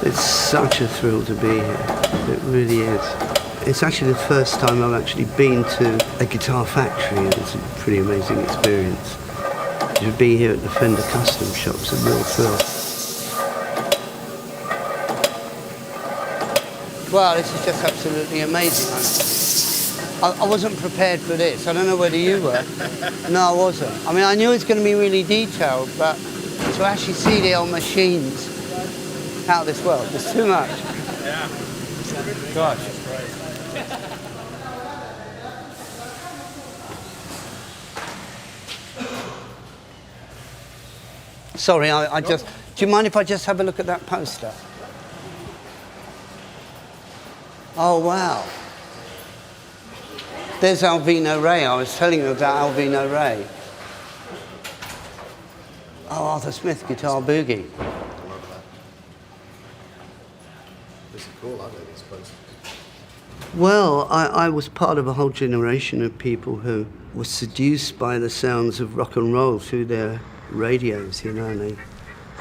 It's such a thrill to be here. It really is. It's actually the first time I've actually been to a guitar factory, and it's a pretty amazing experience. To be here at the Fender Custom Shop's a real thrill. Well, this is just absolutely amazing. I wasn't prepared for this. I don't know whether you were. No, I wasn't. I mean, I knew it's going to be really detailed, but to actually see the old machines out of this world, it's too much. Yeah. Gosh. Sorry, I just... Do you mind if I just have a look at that poster? Oh, wow. There's Alvino Ray. I was telling you about Alvino Ray. Oh, Arthur Smith, Guitar Boogie. I love that. This is cool, I think, I suppose. Well, I was part of a whole generation of people who were seduced by the sounds of rock and roll through their radios, you know, and they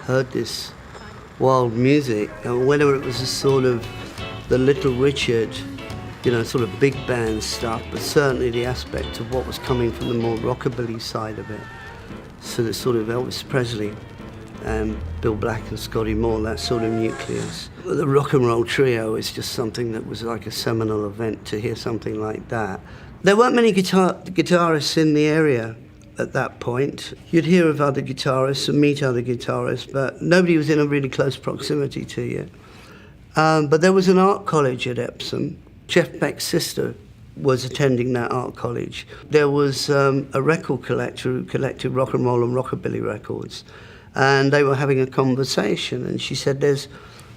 heard this wild music, and whether it was a sort of the Little Richard, you know, sort of big band stuff, but certainly the aspect of what was coming from the more rockabilly side of it. So the sort of Elvis Presley and Bill Black and Scotty Moore, that sort of nucleus. The rock and roll trio is just something that was like a seminal event to hear something like that. There weren't many guitarists in the area at that point. You'd hear of other guitarists and meet other guitarists, but nobody was in a really close proximity to you. But there was an art college at Epsom. Jeff Beck's sister was attending that art college. There was a record collector who collected rock and roll and rockabilly records, and they were having a conversation, and she said,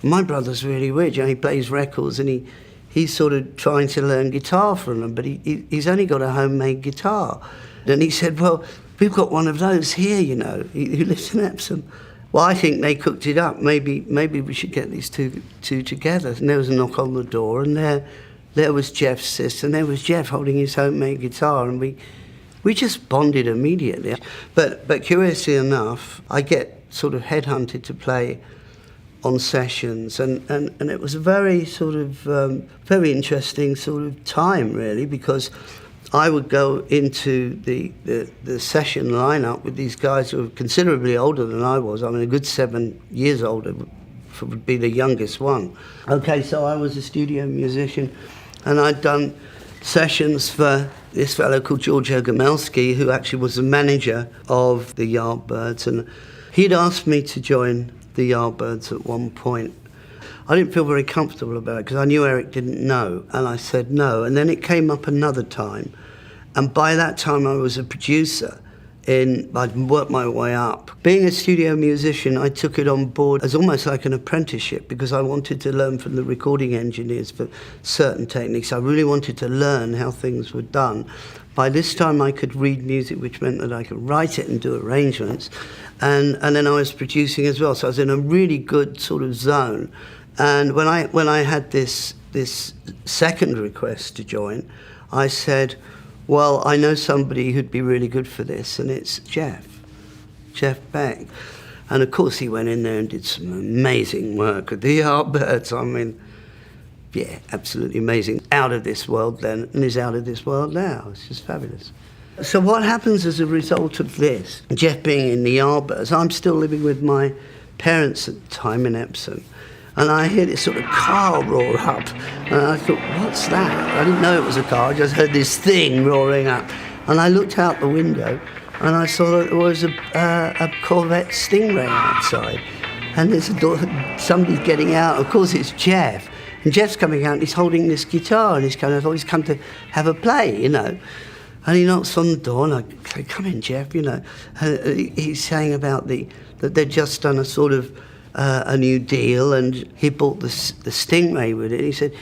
my brother's really weird, you know, he plays records, and he's sort of trying to learn guitar from them, but he's only got a homemade guitar. And he said, well, we've got one of those here, you know, who lives in Epsom. Well, I think they cooked it up. Maybe we should get these two together. And there was a knock on the door, and there was Jeff's sister, and there was Jeff holding his homemade guitar, and we just bonded immediately. But curiously enough, I get sort of headhunted to play on sessions, and it was a very sort of very interesting sort of time, really, because I would go into the session lineup with these guys who were considerably older than I was. I mean, a good 7 years older would be the youngest one. Okay, so I was a studio musician, and I'd done sessions for this fellow called George Ogomelski, who actually was the manager of the Yardbirds, and he'd asked me to join the Yardbirds at one point. I didn't feel very comfortable about it because I knew Eric didn't know, and I said no. And then it came up another time, and by that time I was a producer. I'd worked my way up. Being a studio musician, I took it on board as almost like an apprenticeship because I wanted to learn from the recording engineers for certain techniques. I really wanted to learn how things were done. By this time I could read music, which meant that I could write it and do arrangements. And then I was producing as well, so I was in a really good sort of zone. And when I had this second request to join, I said, well, I know somebody who'd be really good for this, and it's Jeff Beck. And of course he went in there and did some amazing work with the Yardbirds. I mean, yeah, absolutely amazing. Out of this world then, and is out of this world now. It's just fabulous. So what happens as a result of this, Jeff being in the Yardbirds, I'm still living with my parents at the time in Epsom, and I hear this sort of car roar up, and I thought, what's that? I didn't know it was a car, I just heard this thing roaring up. And I looked out the window, and I saw that there was a Corvette Stingray outside. And there's a door, somebody's getting out, of course it's Jeff. And Jeff's coming out, and he's holding this guitar, and he's come to have a play, you know. And he knocks on the door, and I say, come in, Jeff, you know. And he's saying about that they'd just done a sort of a new deal, and he bought the Stingray with it. He said,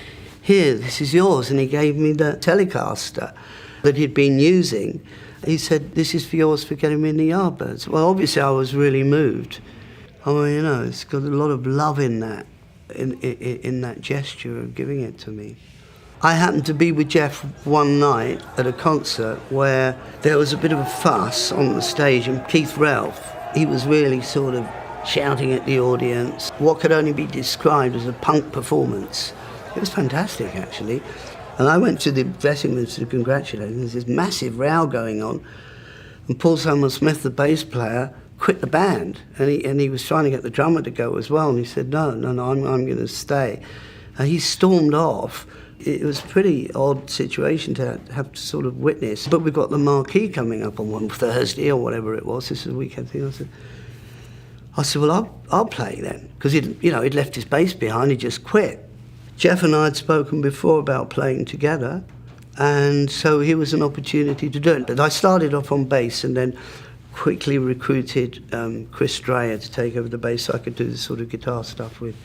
here, this is yours. And he gave me the Telecaster that he'd been using. He said, this is for yours for getting me in the Yardbirds. Well, obviously I was really moved. I mean, you know, it's got a lot of love in that, in that gesture of giving it to me. I happened to be with Jeff one night at a concert where there was a bit of a fuss on the stage, and Keith Relf, he was really sort of shouting at the audience, what could only be described as a punk performance. It was fantastic, actually. And I went to the dressing room to congratulate him. There's this massive row going on. And Paul Samwell-Smith, the bass player, quit the band. And he was trying to get the drummer to go as well. And he said, no, I'm going to stay. And he stormed off. It was a pretty odd situation to have to sort of witness. But we've got the Marquee coming up on one Thursday or whatever it was. This is a weekend thing. I said, well, I'll play then. Because he'd left his bass behind. He just quit. Jeff and I had spoken before about playing together, and so here was an opportunity to do it. But I started off on bass and then quickly recruited Chris Dreyer to take over the bass so I could do the sort of guitar stuff with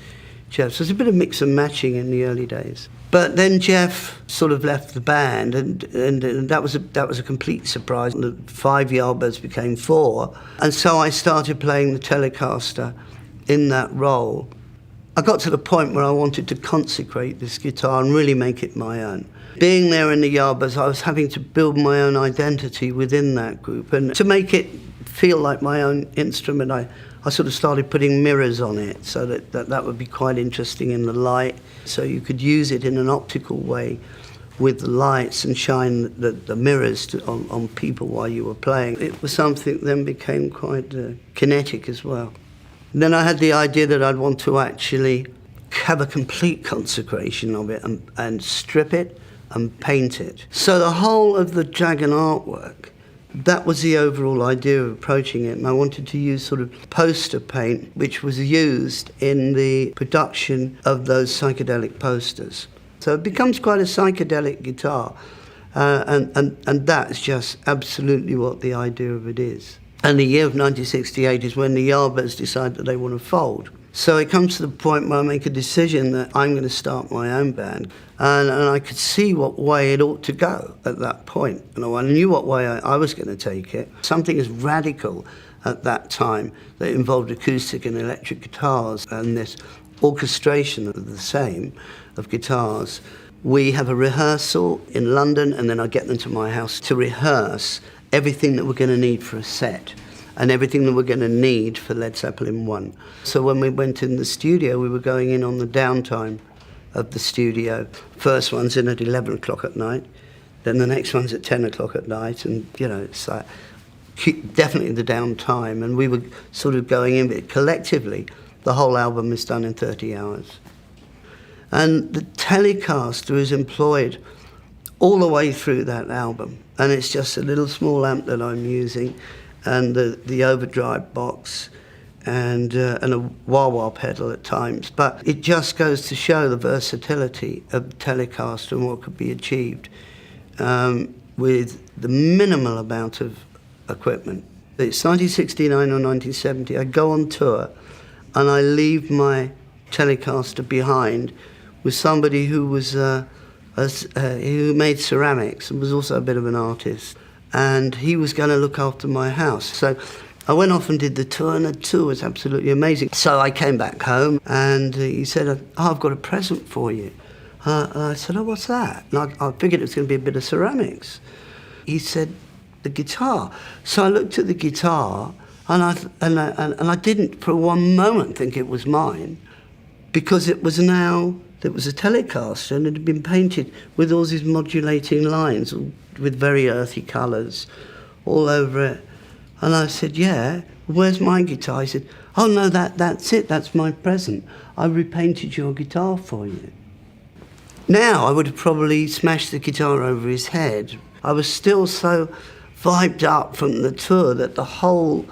Jeff. So it's a bit of mix and matching in the early days. But then Jeff sort of left the band, and that was a complete surprise. The 5 Yardbirds became 4, and so I started playing the Telecaster in that role. I got to the point where I wanted to consecrate this guitar and really make it my own. Being there in the Yardbirds, I was having to build my own identity within that group. And to make it feel like my own instrument, I sort of started putting mirrors on it so that would be quite interesting in the light. So you could use it in an optical way with the lights and shine the mirrors on people while you were playing. It was something that then became quite kinetic as well. Then I had the idea that I'd want to actually have a complete consecration of it and strip it and paint it. So the whole of the dragon artwork, that was the overall idea of approaching it. And I wanted to use sort of poster paint, which was used in the production of those psychedelic posters. So it becomes quite a psychedelic guitar. And that's just absolutely what the idea of it is. And the year of 1968 is when the Yardbirds decide that they want to fold. So it comes to the point where I make a decision that I'm going to start my own band. And I could see what way it ought to go at that point. And I knew what way I was going to take it. Something as radical at that time that involved acoustic and electric guitars and this orchestration of the same, of guitars. We have a rehearsal in London, and then I get them to my house to rehearse everything that we're going to need for a set and everything that we're going to need for Led Zeppelin 1. So when we went in the studio, we were going in on the downtime of the studio. First one's in at 11 o'clock at night, then the next one's at 10 o'clock at night, and, it's like definitely the downtime. And we were sort of going in, but collectively, the whole album is done in 30 hours. And the Telecaster is employed all the way through that album. And it's just a little small amp that I'm using, and the overdrive box, and a wah-wah pedal at times. But it just goes to show the versatility of the Telecaster and what could be achieved with the minimal amount of equipment. It's 1969 or 1970. I go on tour, and I leave my Telecaster behind with somebody who was who made ceramics and was also a bit of an artist, and he was going to look after my house. So I went off and did the tour, and the tour was absolutely amazing. So I came back home, and he said, I've got a present for you. I said, what's that? And I figured it was going to be a bit of ceramics. He said, the guitar. So I looked at the guitar, and I didn't for one moment think it was mine, because it was a Telecaster, and it had been painted with all these modulating lines with very earthy colours all over it. And I said, yeah, where's my guitar? He said, oh no, that's it, that's my present. I repainted your guitar for you. Now I would have probably smashed the guitar over his head. I was still so vibed up from the tour that the whole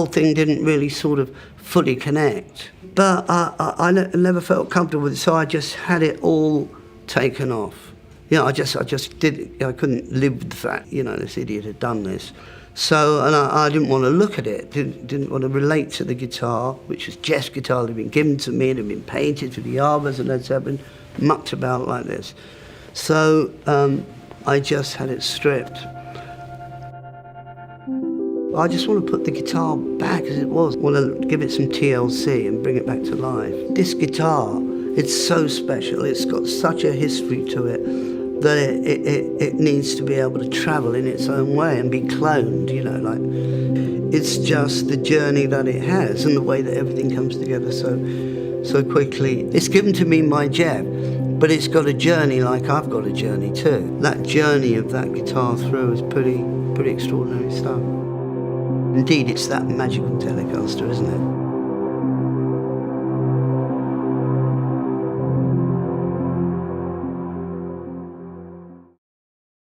thing didn't really sort of fully connect. But I never felt comfortable with it, so I just had it all taken off. I just did it. I couldn't live with the fact, this idiot had done this. So, and I didn't want to look at it, didn't want to relate to the guitar, which was Jeff's guitar that had been given to me, it had been painted for the Yardbirds and Led Zeppelin, mucked about like this. So I just had it stripped. I just want to put the guitar back as it was. I want to give it some TLC and bring it back to life. This guitar, it's so special. It's got such a history to it that it needs to be able to travel in its own way and be cloned, It's just the journey that it has and the way that everything comes together so quickly. It's given to me by Jeff, but it's got a journey like I've got a journey too. That journey of that guitar through is pretty extraordinary stuff. Indeed, it's that magical Telecaster, isn't it?